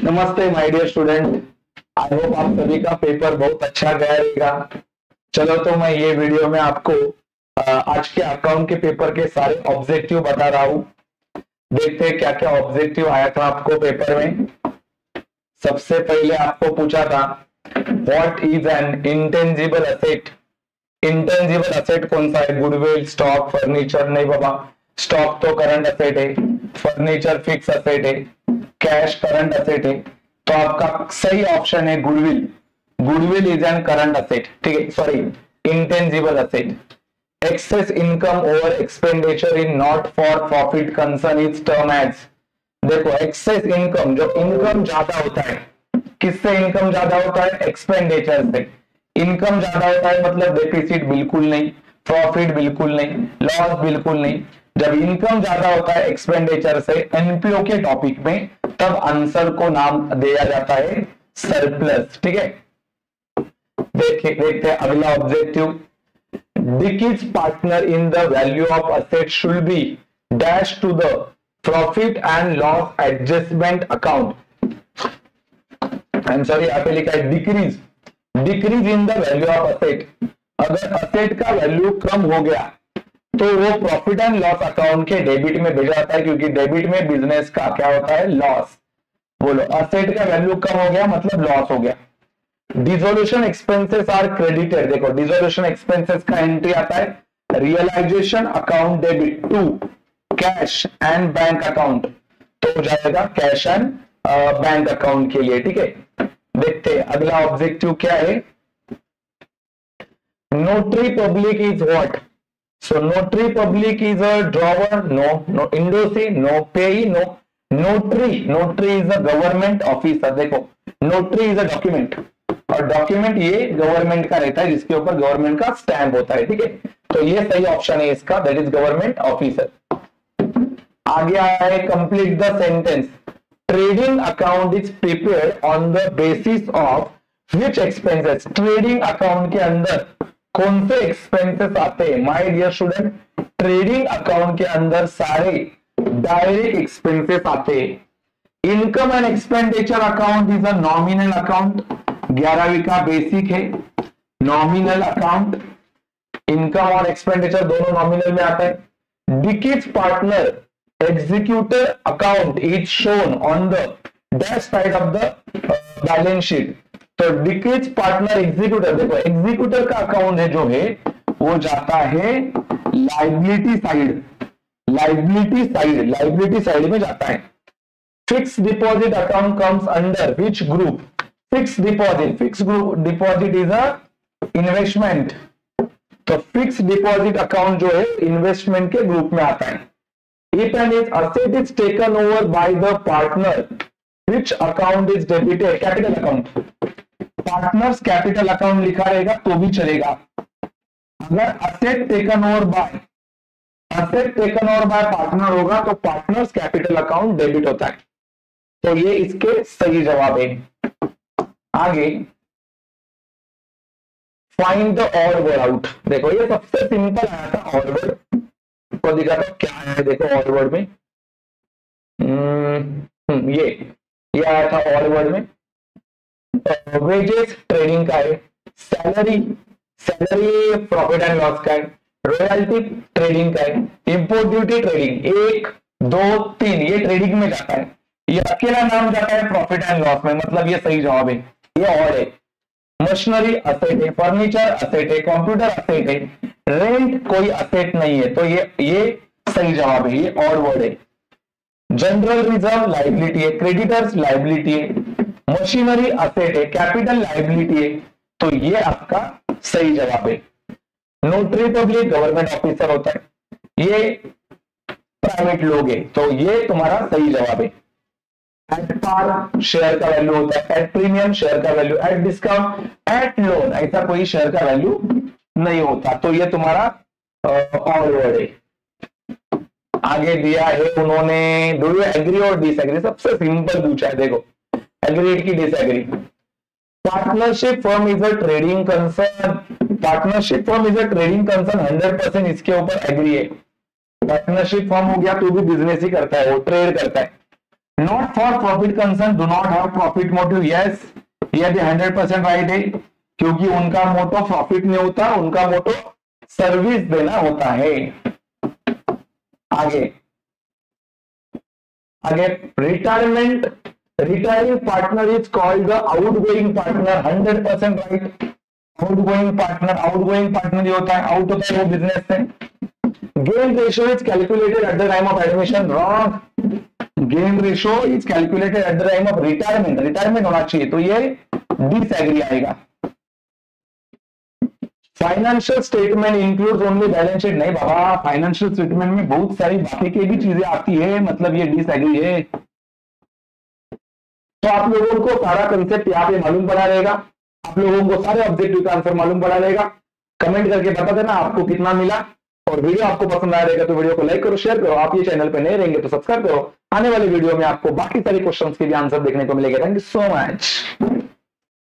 नमस्ते my dear student, I hope आप सभी का पेपर बहुत अच्छा गया रहेगा। चलो तो मैं ये वीडियो में आपको आज के अकाउंट के पेपर के सारे ऑब्जेक्टिव बता रहा हूँ। देखते हैं क्या क्या ऑब्जेक्टिव आया था आपको पेपर में। सबसे पहले आपको पूछा था what is an intangible asset. Intangible asset कौन सा है? Goodwill, stock, furniture. नहीं बाबा, स्टॉक तो करंट असेट है, फर्नीचर फिक्स असेट है, कैश करंट असेट है। तो आपका सही ऑप्शन है goodwill. Goodwill is an current asset, ठीक है, sorry intangible asset. Excess income over expenditure in not for profit concern is term as. देखो एक्सेस इनकम, जो इनकम ज्यादा होता है, किससे इनकम ज्यादा होता है? एक्सपेंडिचर से। इनकम ज्यादा होता है मतलब डेफिसिट बिल्कुल नहीं, प्रॉफिट बिल्कुल नहीं, लॉस बिल्कुल नहीं। जब इनकम ज्यादा होता है एक्सपेंडिचर से एनपीओ के टॉपिक में, तब आंसर को नाम दिया जाता है सरप्लस, ठीक है। देखते हैं अगला objective. Dickey's partner in the value of asset should be dash to the profit and loss adjustment account. I'm sorry, यहाँ पे लिखा है decrease in the value of asset. अगर असेट का वैल्यू कम हो गया तो वो प्रॉफिट एंड लॉस अकाउंट के डेबिट में भेजा जाता है, क्योंकि डेबिट में बिजनेस का क्या होता है? लॉस। बोलो, असेट का वैल्यू कम हो गया मतलब लॉस हो गया। Dissolution expenses are credited. देखो डिसोल्यूशन एक्सपेंसेस का एंट्री आता है realisation account debit to cash and bank account, तो हो जाएगा कैश एंड बैंक अकाउंट के लिए, ठीक है। देखते हैं अगला ऑब्जेक्टिव क्या है। Notary public is what? So notary public is a drawer, no endorsee, no payee, no notary. Notary is a government officer. देखो नोटरी इज अ डॉक्यूमेंट, और डॉक्यूमेंट ये गवर्नमेंट का रहता है जिसके ऊपर गवर्नमेंट का स्टैंप होता है, ठीक है। तो ये सही ऑप्शन है इसका, दैट इज गवर्नमेंट ऑफिसर। आगे आया है complete the sentence. Trading account is prepared on the basis of which expenses. Trading account के अंदर कौन से एक्सपेंसेस आते हैं? My dear student, trading account के अंदर सारे डायरेक्ट एक्सपेंसेस आते हैं। Income and expenditure account is a nominal account. 11वीं का बेसिक है नॉमिनल अकाउंट। इनकम और एक्सपेंडिचर दोनों नॉमिनल में आता है। डिकीज partner executor account is shown on the dash side of the balance sheet. तो डिकीज पार्टनर एग्जीक्यूटर, देखो एग्जीक्यूटर का अकाउंट है जो है वो जाता है लाइबिलिटी साइड, लाइबिलिटी साइड में जाता है। Fix deposit account comes under which group? Fix deposit is a investment. तो फिक्स डिपॉजिट अकाउंट जो है इन्वेस्टमेंट के ग्रुप में आता है। If an asset is taken over by the partner which account is debited? Capital account. Partners capital account लिखा रहेगा तो भी चलेगा। अगर asset taken over by partner होगा तो पार्टनर्स कैपिटल अकाउंट डेबिट होता है। तो ये इसके सही जवाब है। आगे find the odd word out. देखो ये सबसे सिंपल आया था ऑड वर्ड को, दिखाता हूं क्या आया है। देखो ऑड वर्ड में ये आया था ऑड वर्ड में। वेजेस ट्रेडिंग का है, सैलरी प्रॉफिट एंड लॉस का है, रॉयल्टी ट्रेडिंग का है, इंपोर्ट ड्यूटी ट्रेडिंग 1 2 3 ये ट्रेडिंग में जाता है। ये अकेला नाम जाता है प्रॉफिट एंड लॉस में, मतलब ये सही जवाब है। ये और है। मशीनरी असेट है, फर्नीचर असेट है, कंप्यूटर असेट है, रेंट कोई असेट नहीं है, तो ये सही जवाब है। ये और वर्ड है। जनरल रिजर्व लाइबिलिटी है, क्रेडिटर्स लाइबिलिटी है, मशीनरी असेट है, कैपिटल लाइबिलिटी है, तो ये आपका सही जवाब है। नोटरी पब्लिक गवर्नमेंट ऑफिसर होता है, ये प्राइवेट लोग है, तो ये तुम्हारा सही जवाब है। एट पार शेयर का वैल्यू होता है, एट प्रीमियम शेयर का value, at discount, at loan ऐसा कोई शेयर का वैल्यू नहीं होता, तो ये तुम्हारा ऑल वर्ड है। आगे दिया है उन्होंने, डू यू एग्री और डिसएग्री? सबसे सिंपल पूछा है, देखो एग्रीड की disagree. Partnership firm is a trading concern. Partnership firm is a trading concern 100% इसके ऊपर एग्री है। पार्टनरशिप फर्म हो गया तो भी बिजनेस ही करता है, वो ट्रेड करता है। Not for profit concern, do not have profit motive, yes ये भी 100% राइट है, क्योंकि उनका मोटो प्रॉफिट नहीं होता, उनका मोटो सर्विस देना होता है। आगे आगे retirement, retiring partner is called the outgoing partner, 100% right. Outgoing partner ये होता है, आउट होता है वो बिजनेस से। Gain ratio is calculated at the time of admission, wrong. Gain ratio is calculated at the time of retirement, retirement होना चाहिए, तो ये डिसएग्री आएगा। Financial statement includes only balance sheet, नहीं बाबा, फाइनेंशियल स्टेटमेंट में बहुत सारी बाकी की भी चीजें आती है, मतलब ये डिसएग्री है। तो आप लोगों को सारा कंसेप्ट यहाँ पे मालूम पड़ा रहेगा, आप लोगों को सारे ऑब्जेक्टिव का आंसर मालूम पड़ा रहेगा। कमेंट करके बता देना आपको कितना मिला, और वीडियो आपको पसंद आया रहेगा तो वीडियो को लाइक करो, शेयर करो। आप ये चैनल पे नए रहेंगे तो सब्सक्राइब करो। आने वाले वीडियो में आपको बाकी सारे क्वेश्चंस के भी आंसर देखने को मिलेगा। Thank you so much.